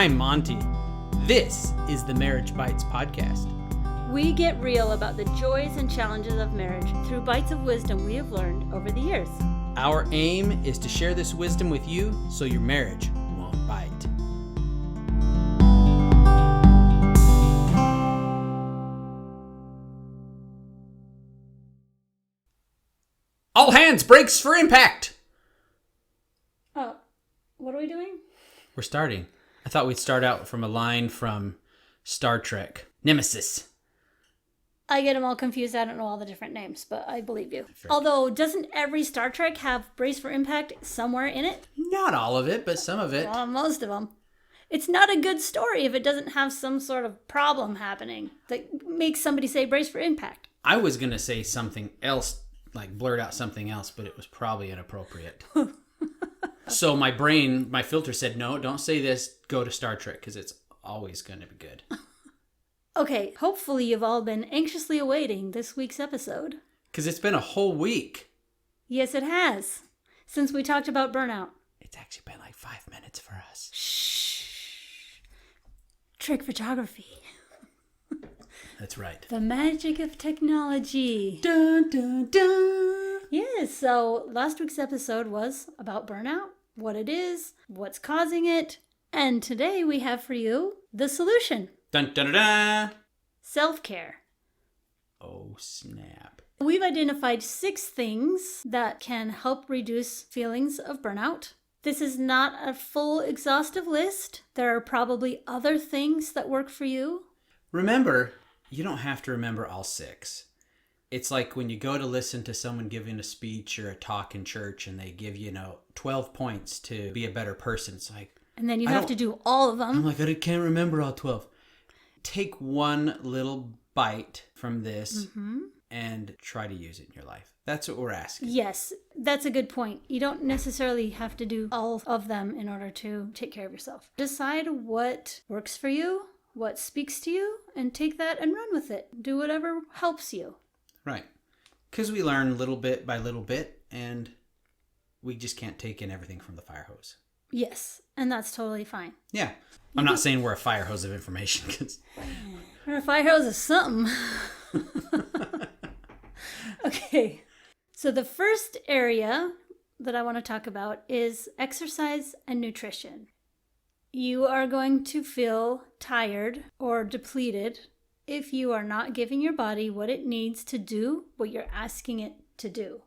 I'm Monty. This is the Marriage Bites podcast. We get real about the joys and challenges of marriage through bites of wisdom we have learned over the years. Our aim is to share this wisdom with you so your marriage won't bite. All hands, brakes for impact! Oh, what are we doing? We're starting. I thought we'd start out from a line from Star Trek. Nemesis. I get them all confused. I don't know all the different names, but I believe you. Fair. Although, doesn't every Star Trek have brace for impact somewhere in it? Not all of it, but some of it. Well, most of them. It's not a good story if it doesn't have some sort of problem happening that makes somebody say brace for impact. I was going to say something else, like blurt out something else, but it was probably inappropriate. So my brain, my filter said, no, don't say this, go to Star Trek, because it's always going to be good. Okay, hopefully you've all been anxiously awaiting this week's episode. Because it's been a whole week. Yes, it has. Since we talked about burnout. It's actually been like 5 minutes for us. Shh. Trick photography. That's right. The magic of technology. Dun, dun, dun. Yes, so last week's episode was about burnout, what it is, what's causing it, and today we have for you the solution. Dun, dun, dun, dun. Self-care. Oh, snap. We've identified 6 things that can help reduce feelings of burnout. This is not a full exhaustive list. There are probably other things that work for you. Remember, you don't have to remember all 6. It's like when you go to listen to someone giving a speech or a talk in church and they give you, 12 points to be a better person. It's like... And then you have to do all of them. I'm like, I can't remember all 12. Take one little bite from this and try to use it in your life. That's what we're asking. Yes, that's a good point. You don't necessarily have to do all of them in order to take care of yourself. Decide what works for you, what speaks to you, and take that and run with it. Do whatever helps you. Right. Because we learn little bit by little bit, and we just can't take in everything from the fire hose. Yes, and that's totally fine. Yeah. I'm not saying we're a fire hose of information. Cause... Or a fire hose is something. Okay. So the first area that I want to talk about is exercise and nutrition. You are going to feel tired or depleted if you are not giving your body what it needs to do what you're asking it to do.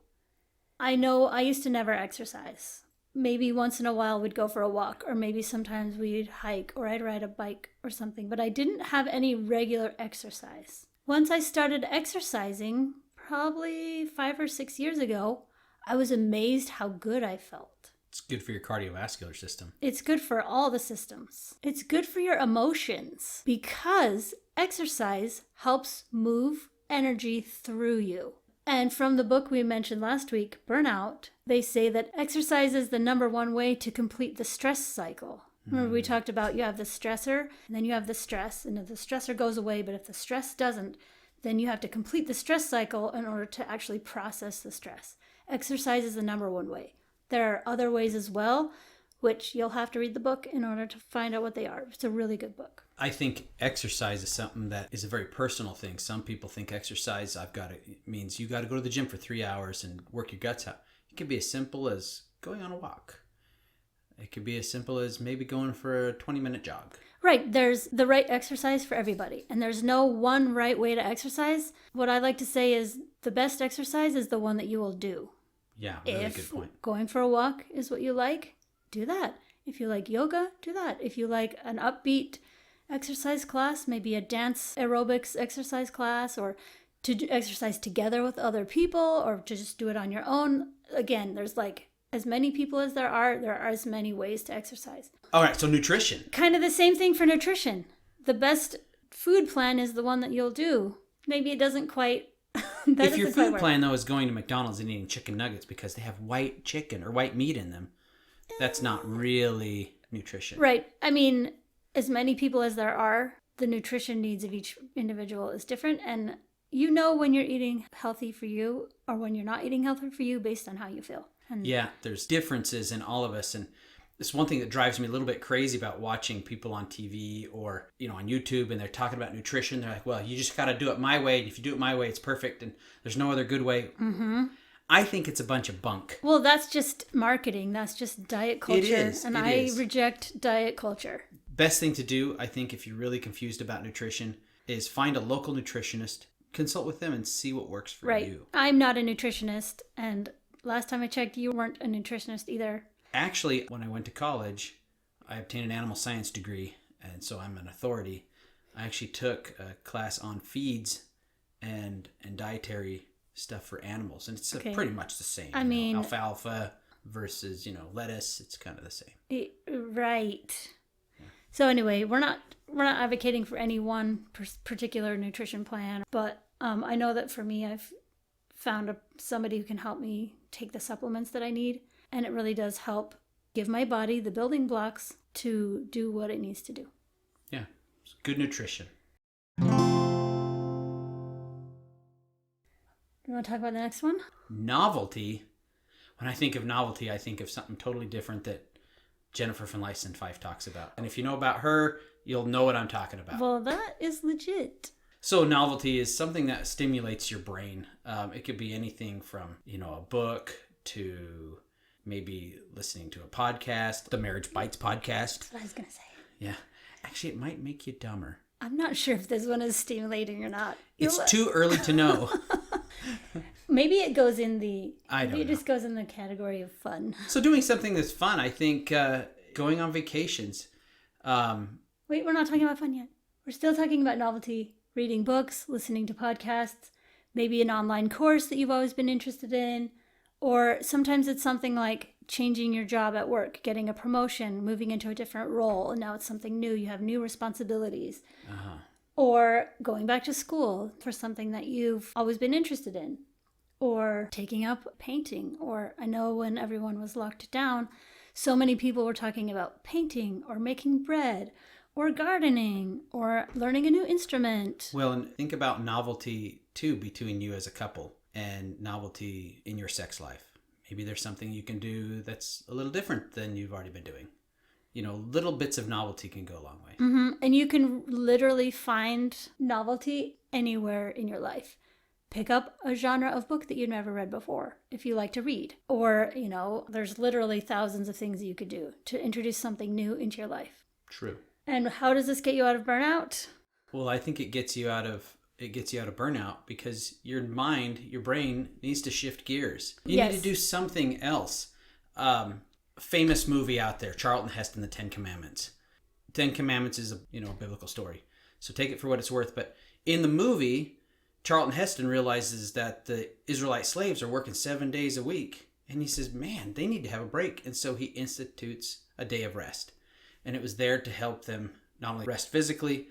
I know I used to never exercise. Maybe once in a while we'd go for a walk, or maybe sometimes we'd hike, or I'd ride a bike or something, but I didn't have any regular exercise. Once I started exercising, probably 5 or 6 years ago, I was amazed how good I felt. It's good for your cardiovascular system. It's good for all the systems. It's good for your emotions because exercise helps move energy through you. And from the book we mentioned last week, Burnout, they say that exercise is the number one way to complete the stress cycle. Remember we talked about you have the stressor and then you have the stress. And if the stressor goes away, but if the stress doesn't, then you have to complete the stress cycle in order to actually process the stress. Exercise is the number one way. There are other ways as well, which you'll have to read the book in order to find out what they are. It's a really good book. I think exercise is something that is a very personal thing. Some people think exercise, means you got to go to the gym for 3 hours and work your guts out. It could be as simple as going on a walk. It could be as simple as maybe going for a 20-minute jog. Right. There's the right exercise for everybody. And there's no one right way to exercise. What I like to say is the best exercise is the one that you will do. Yeah, really good point. If going for a walk is what you like, do that. If you like yoga, do that. If you like an upbeat exercise class, maybe a dance aerobics exercise class, or to do exercise together with other people, or to just do it on your own. Again, there's like as many people as there are as many ways to exercise. All right, so nutrition. Kind of the same thing for nutrition. The best food plan is the one that you'll do. Maybe it doesn't quite... If your food plan, though, is going to McDonald's and eating chicken nuggets because they have white chicken or white meat in them, that's not really nutrition. Right. I mean, as many people as there are, the nutrition needs of each individual is different. And you know when you're eating healthy for you or when you're not eating healthy for you based on how you feel. And yeah, there's differences in all of us. And It's one thing that drives me a little bit crazy about watching people on TV or, on YouTube, and they're talking about nutrition. They're like, well, you just got to do it my way. And if you do it my way, it's perfect. And there's no other good way. Mm-hmm. I think it's a bunch of bunk. Well, that's just marketing. That's just diet culture. It is. And I reject diet culture. Best thing to do, I think, if you're really confused about nutrition, is find a local nutritionist, consult with them, and see what works for you. I'm not a nutritionist. And last time I checked, you weren't a nutritionist either. Actually, when I went to college, I obtained an animal science degree, and so I'm an authority. I actually took a class on feeds and dietary stuff for animals, and it's pretty much the same. I mean, alfalfa versus lettuce, it's kind of the same. Right. Yeah. So anyway, we're not advocating for any one particular nutrition plan, but I know that for me, I've found somebody who can help me take the supplements that I need. And it really does help give my body the building blocks to do what it needs to do. Yeah. It's good nutrition. You want to talk about the next one? Novelty. When I think of novelty, I think of something totally different that Jennifer from License 5 talks about. And if you know about her, you'll know what I'm talking about. Well, that is legit. So novelty is something that stimulates your brain. It could be anything from, a book to maybe listening to a podcast, the Marriage Bites podcast. That's what I was going to say. Yeah. Actually, it might make you dumber. I'm not sure if this one is stimulating or not. It's too early to know. Maybe it goes in the... I don't know. It just goes in the category of fun. So doing something that's fun, I think going on vacations. Wait, we're not talking about fun yet. We're still talking about novelty. Reading books, listening to podcasts, maybe an online course that you've always been interested in. Or sometimes it's something like changing your job at work, getting a promotion, moving into a different role, and now it's something new. You have new responsibilities. Uh-huh. Or going back to school for something that you've always been interested in. Or taking up painting. Or I know when everyone was locked down, so many people were talking about painting or making bread or gardening or learning a new instrument. Well, and think about novelty, too, between you as a couple. And novelty in your sex life. Maybe there's something you can do that's a little different than you've already been doing. Little bits of novelty can go a long way. Mm-hmm. And you can literally find novelty anywhere in your life. Pick up a genre of book that you've never read before, if you like to read. Or, there's literally thousands of things you could do to introduce something new into your life. True. And how does this get you out of burnout? Well, I think it gets you out of burnout because your brain needs to shift gears. You need to do something else. Famous movie out there, Charlton Heston, The 10 Commandments. 10 Commandments is a biblical story. So take it for what it's worth. But in the movie, Charlton Heston realizes that the Israelite slaves are working 7 days a week. And he says, man, they need to have a break. And so he institutes a day of rest. And it was there to help them not only rest physically,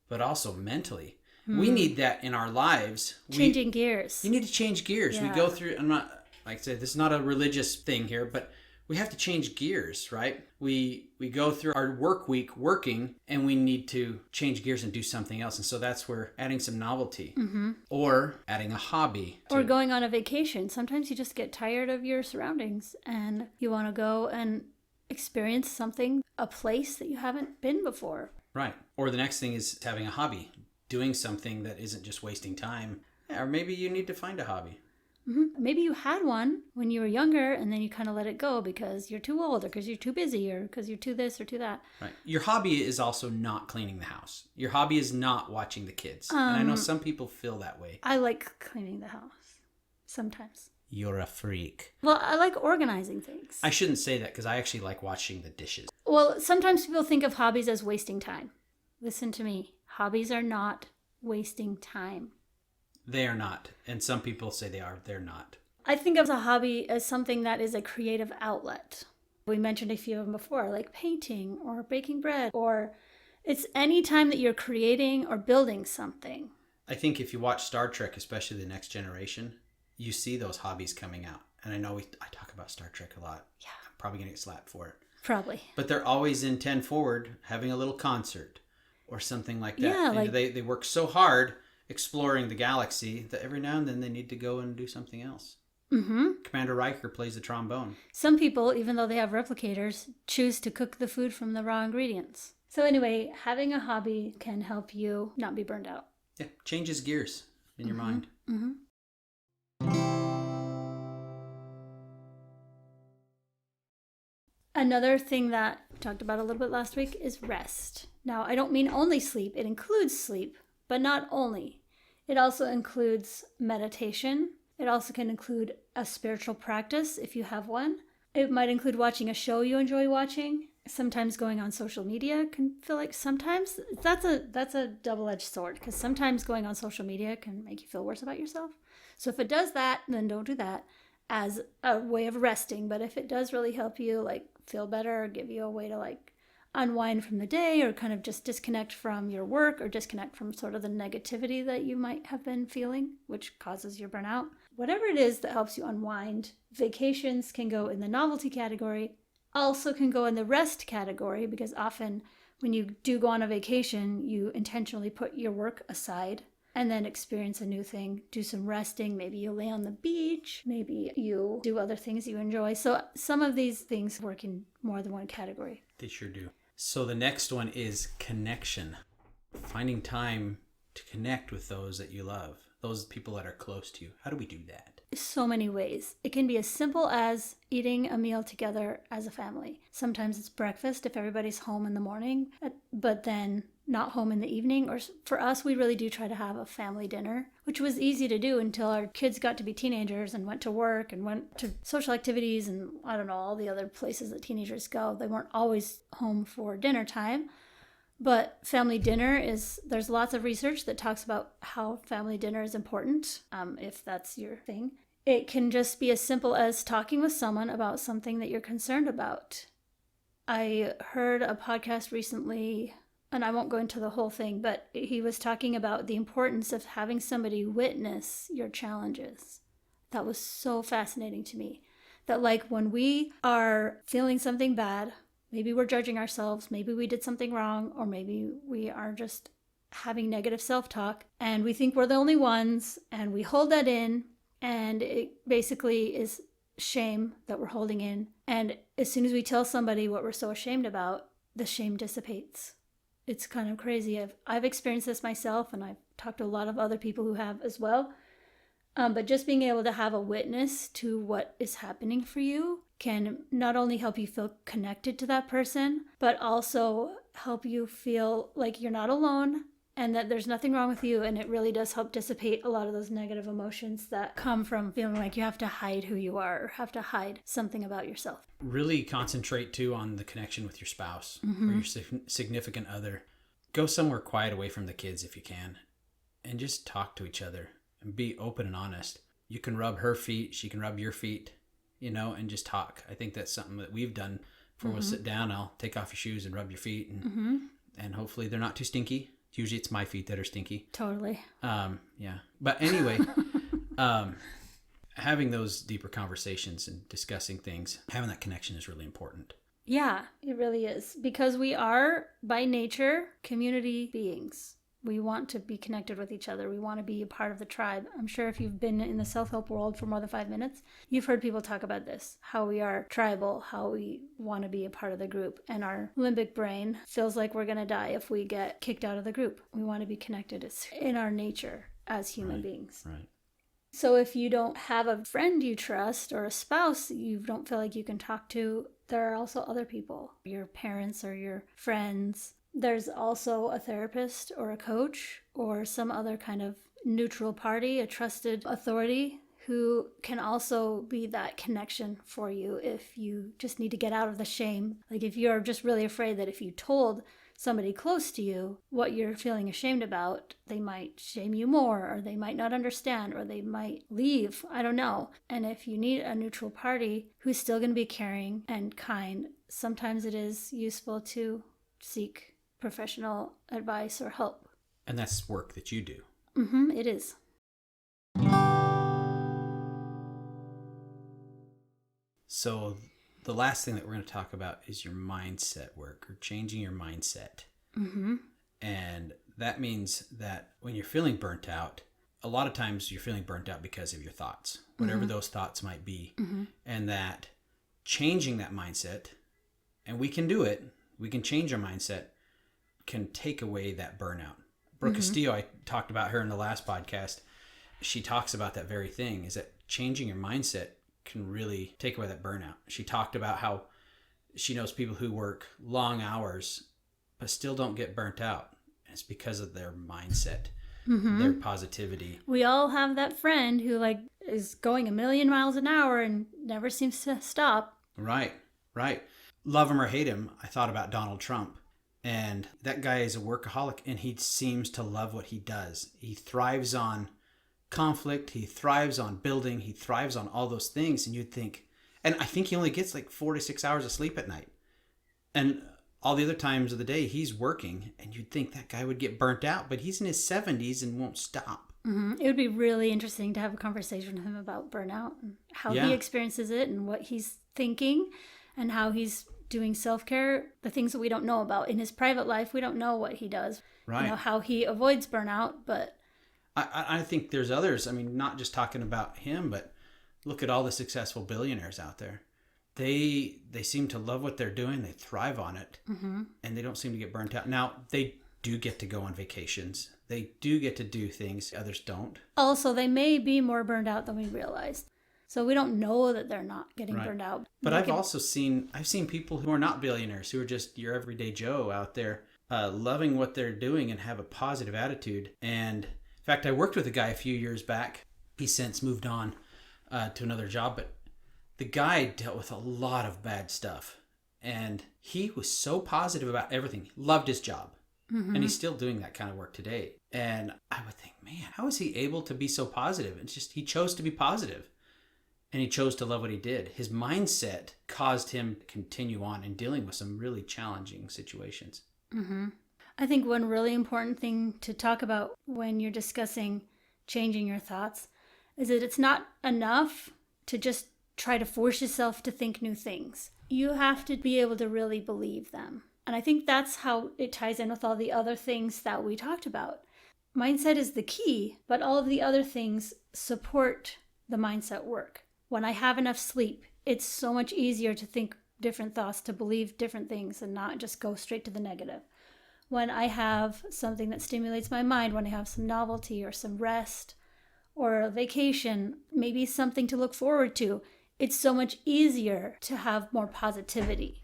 but also mentally. We need that in our lives. Changing gears. You need to change gears. Yeah. We go through, I'm not, like I said, this is not a religious thing here, but we have to change gears, right? We go through our work week working, and we need to change gears and do something else. And so that's where adding some novelty or adding a hobby. Or going on a vacation. Sometimes you just get tired of your surroundings and you want to go and experience something, a place that you haven't been before. Right. Or the next thing is having a hobby. Doing something that isn't just wasting time. Or maybe you need to find a hobby. Mm-hmm. Maybe you had one when you were younger and then you kind of let it go because you're too old or because you're too busy or because you're too this or too that. Right. Your hobby is also not cleaning the house. Your hobby is not watching the kids. And I know some people feel that way. I like cleaning the house sometimes. You're a freak. Well, I like organizing things. I shouldn't say that because I actually like washing the dishes. Well, sometimes people think of hobbies as wasting time. Listen to me. Hobbies are not wasting time. They are not. And some people say they are. They're not. I think of a hobby as something that is a creative outlet. We mentioned a few of them before, like painting or baking bread, or it's any time that you're creating or building something. I think if you watch Star Trek, especially The Next Generation, you see those hobbies coming out. And I know I talk about Star Trek a lot. Yeah. I'm probably going to get slapped for it. Probably. But they're always in 10 Forward having a little concert or something like that. Yeah, like they work so hard exploring the galaxy that every now and then they need to go and do something else. Commander Riker plays the trombone. Some people, even though they have replicators, choose to cook the food from the raw ingredients. So anyway, having a hobby can help you not be burned out. Yeah, changes gears in your mind. Another thing that we talked about a little bit last week is rest. Now, I don't mean only sleep. It includes sleep, but not only. It also includes meditation. It also can include a spiritual practice if you have one. It might include watching a show you enjoy watching. Sometimes going on social media can feel like sometimes that's a double-edged sword, because sometimes going on social media can make you feel worse about yourself. So if it does that, then don't do that as a way of resting. But if it does really help you like feel better or give you a way to like unwind from the day, or kind of just disconnect from your work, or disconnect from sort of the negativity that you might have been feeling, which causes your burnout, whatever it is that helps you unwind. Vacations can go in the novelty category, also can go in the rest category, because often when you do go on a vacation, you intentionally put your work aside and then experience a new thing, do some resting. Maybe you lay on the beach, maybe you do other things you enjoy. So some of these things work in more than one category. They sure do. So the next one is connection. Finding time to connect with those that you love, those people that are close to you. How do we do that? So many ways. It can be as simple as eating a meal together as a family. Sometimes it's breakfast if everybody's home in the morning, but then not home in the evening. Or for us, we really do try to have a family dinner, which was easy to do until our kids got to be teenagers and went to work and went to social activities and I don't know, all the other places that teenagers go. They weren't always home for dinner time. But family dinner there's lots of research that talks about how family dinner is important, if that's your thing. It can just be as simple as talking with someone about something that you're concerned about. I heard a podcast recently, and I won't go into the whole thing, but he was talking about the importance of having somebody witness your challenges. That was so fascinating to me. That like when we are feeling something bad, maybe we're judging ourselves, maybe we did something wrong, or maybe we are just having negative self-talk and we think we're the only ones and we hold that in, and it basically is shame that we're holding in. And as soon as we tell somebody what we're so ashamed about, the shame dissipates. It's kind of crazy. I've experienced this myself, and I've talked to a lot of other people who have as well. But just being able to have a witness to what is happening for you can not only help you feel connected to that person, but also help you feel like you're not alone and that there's nothing wrong with you. And it really does help dissipate a lot of those negative emotions that come from feeling like you have to hide who you are or have to hide something about yourself. Really concentrate too on the connection with your spouse or your significant other. Go somewhere quiet away from the kids if you can, and just talk to each other and be open and honest. You can rub her feet, she can rub your feet, and just talk. I think that's something that we've done before. We'll sit down, I'll take off your shoes and rub your feet, and hopefully they're not too stinky. Usually it's my feet that are stinky. Totally. Yeah. But anyway, having those deeper conversations and discussing things, having that connection is really important. Yeah, it really is. Because we are, by nature, community beings. We want to be connected with each other. We want to be a part of the tribe. I'm sure if you've been in the self-help world for more than 5 minutes, you've heard people talk about this, how we are tribal, how we want to be a part of the group. And our limbic brain feels like we're going to die if we get kicked out of the group. We want to be connected. It's in our nature as human beings. Right. So if you don't have a friend you trust or a spouse you don't feel like you can talk to, there are also other people, your parents or your friends. There's also a therapist or a coach or some other kind of neutral party, a trusted authority who can also be that connection for you if you just need to get out of the shame. Like if you're just really afraid that if you told somebody close to you what you're feeling ashamed about, they might shame you more, or they might not understand, or they might leave. I don't know. And if you need a neutral party who's still going to be caring and kind, sometimes it is useful to seek professional advice or help. And that's work that you do. It is. So the last thing that we're going to talk about is your mindset work, or changing your mindset. And that means that when you're feeling burnt out, a lot of times you're feeling burnt out because of your thoughts. whatever those thoughts might be. And that changing that mindset, and we can do it, we can change our mindset, can take away that burnout. Brooke Castillo, I talked about her in the last podcast. She talks about that very thing, is that changing your mindset can really take away that burnout. She talked about how she knows people who work long hours but still don't get burnt out. It's because of their mindset, their positivity. We all have that friend who is going a million miles an hour and never seems to stop. Right. Love him or hate him, I thought about Donald Trump. And that guy is a workaholic, and he seems to love what he does. He thrives on conflict. He thrives on building. He thrives on all those things. And you'd think, and I think he only gets 4 to 6 hours of sleep at night. And all the other times of the day, he's working. And you'd think that guy would get burnt out, but he's in his 70s and won't stop. It would be really interesting to have a conversation with him about burnout and how he experiences it and what he's thinking and how he's doing self-care, the things that we don't know about. In his private life, we don't know what he does, right? How he avoids burnout, but... I think there's others. I mean, not just talking about him, but look at all the successful billionaires out there. They seem to love what they're doing. They thrive on it, and they don't seem to get burnt out. Now, they do get to go on vacations. They do get to do things others don't. Also, they may be more burned out than we realized. So we don't know that they're not getting burned out. But I've seen people who are not billionaires, who are just your everyday Joe out there, loving what they're doing and have a positive attitude. And in fact, I worked with a guy a few years back. He's since moved on to another job, but the guy dealt with a lot of bad stuff. And he was so positive about everything. He loved his job. And he's still doing that kind of work today. And I would think, man, how is he able to be so positive? It's just, he chose to be positive. And he chose to love what he did. His mindset caused him to continue on in dealing with some really challenging situations. I think one really important thing to talk about when you're discussing changing your thoughts is that it's not enough to just try to force yourself to think new things. You have to be able to really believe them. And I think that's how it ties in with all the other things that we talked about. Mindset is the key, but all of the other things support the mindset work. When I have enough sleep, it's so much easier to think different thoughts, to believe different things, and not just go straight to the negative. When I have something that stimulates my mind, when I have some novelty or some rest or a vacation, maybe something to look forward to, it's so much easier to have more positivity.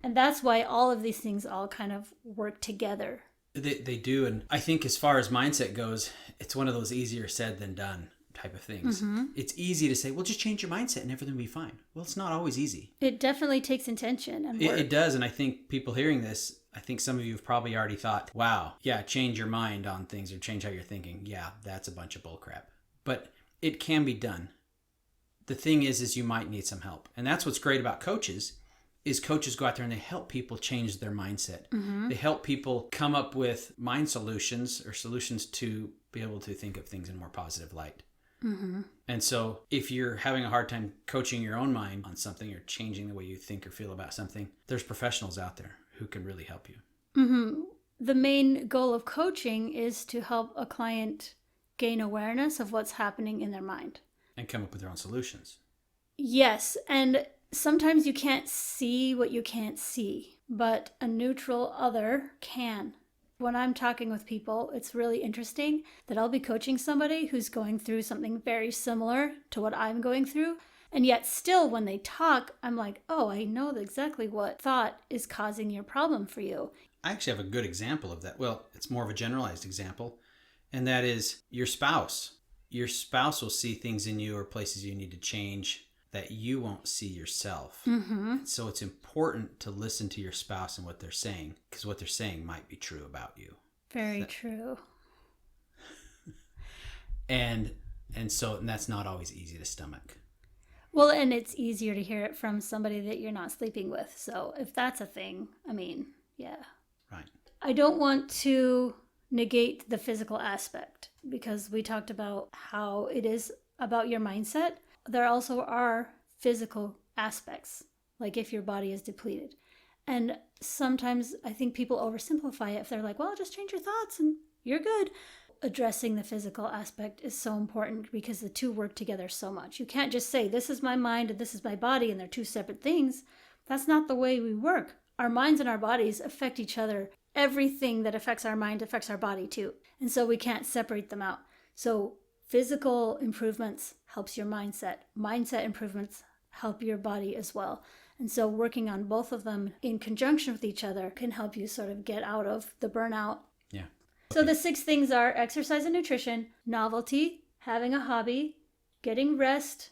And that's why all of these things all kind of work together. They do. And I think as far as mindset goes, it's one of those easier said than done type of things. It's easy to say, well, just change your mindset and everything will be fine. Well, it's not always easy. It definitely takes intention and work. It does. And I think people hearing this, I think some of you have probably already thought, wow, yeah, change your mind on things or change how you're thinking. Yeah, that's a bunch of bullcrap. But it can be done. The thing is you might need some help. And that's what's great about coaches, is coaches go out there and they help people change their mindset. They help people come up with mind solutions or solutions to be able to think of things in a more positive light. And so if you're having a hard time coaching your own mind on something or changing the way you think or feel about something, there's professionals out there who can really help you. The main goal of coaching is to help a client gain awareness of what's happening in their mind. And come up with their own solutions. Yes, and sometimes you can't see what you can't see, but a neutral other can. When I'm talking with people, it's really interesting that I'll be coaching somebody who's going through something very similar to what I'm going through. And yet still when they talk, I'm like, oh, I know exactly what thought is causing your problem for you. I actually have a good example of that. Well, it's more of a generalized example. And that is your spouse. Your spouse will see things in you or places you need to change that you won't see yourself. So it's important to listen to your spouse and what they're saying, because what they're saying might be true about you. Very true. And that's not always easy to stomach. Well, and it's easier to hear it from somebody that you're not sleeping with. So if that's a thing, I mean, yeah. Right. I don't want to negate the physical aspect, because we talked about how it is about your mindset. There also are physical aspects, like if your body is depleted. And sometimes I think people oversimplify it if they're like, well, just change your thoughts and you're good. addressing the physical aspect is so important because the two work together so much. You can't just say, this is my mind and this is my body, and they're two separate things. That's not the way we work. Our minds and our bodies affect each other. Everything that affects our mind affects our body too. And so we can't separate them out. So physical improvements helps your mindset. Mindset improvements help your body as well. And so working on both of them in conjunction with each other can help you sort of get out of the burnout. Yeah. So the 6 things are exercise and nutrition, novelty, having a hobby, getting rest,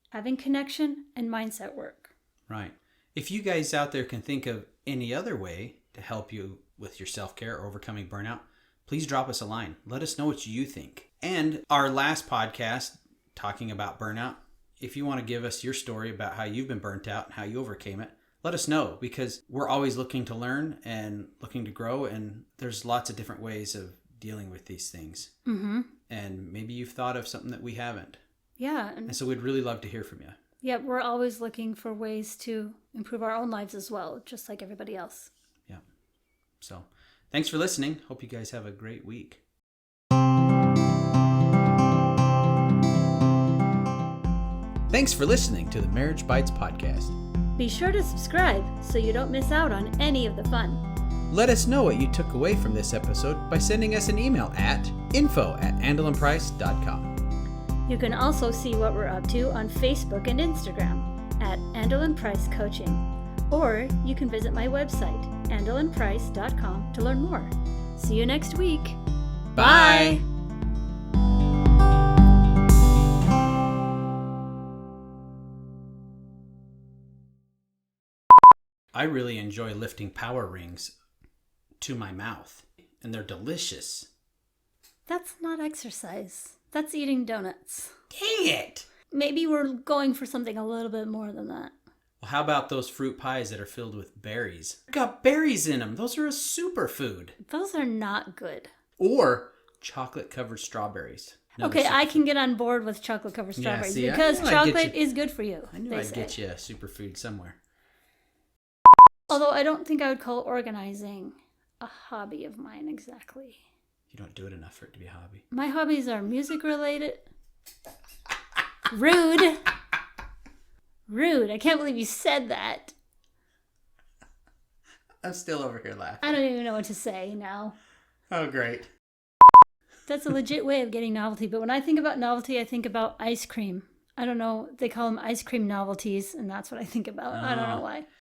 having connection, and mindset work. Right. If you guys out there can think of any other way to help you with your self-care or overcoming burnout, please drop us a line. Let us know what you think. And our last podcast talking about burnout, if you want to give us your story about how you've been burnt out and how you overcame it, let us know, because we're always looking to learn and looking to grow, and there's lots of different ways of dealing with these things. Mm-hmm. And maybe you've thought of something that we haven't. Yeah. And so we'd really love to hear from you. Yeah, we're always looking for ways to improve our own lives as well, just like everybody else. Yeah. So thanks for listening. Hope you guys have a great week. Thanks for listening to the Marriage Bites podcast. Be sure to subscribe so you don't miss out on any of the fun. Let us know what you took away from this episode by sending us an email at info@andelinprice.com. You can also see what we're up to on Facebook and Instagram at Andelin Price Coaching. Or you can visit my website, andelinprice.com, to learn more. See you next week. Bye. I really enjoy lifting power rings to my mouth, and they're delicious. That's not exercise. That's eating donuts. Dang it! Maybe we're going for something a little bit more than that. Well, how about those fruit pies that are filled with berries? Got berries in them. Those are a superfood. Those are not good. Or chocolate-covered strawberries. Another Okay, I superfood. can get on board with chocolate-covered strawberries see, I because knew I'd get chocolate you- is good for you. I knew they I'd say. get you a superfood somewhere. Although I don't think I would call organizing a hobby of mine exactly. You don't do it enough for it to be a hobby. My hobbies are music related. Rude. Rude. I can't believe you said that. I'm still over here laughing. I don't even know what to say now. Oh, great. That's a legit way of getting novelty. But when I think about novelty, I think about ice cream. I don't know. They call them ice cream novelties, and that's what I think about. I don't know why.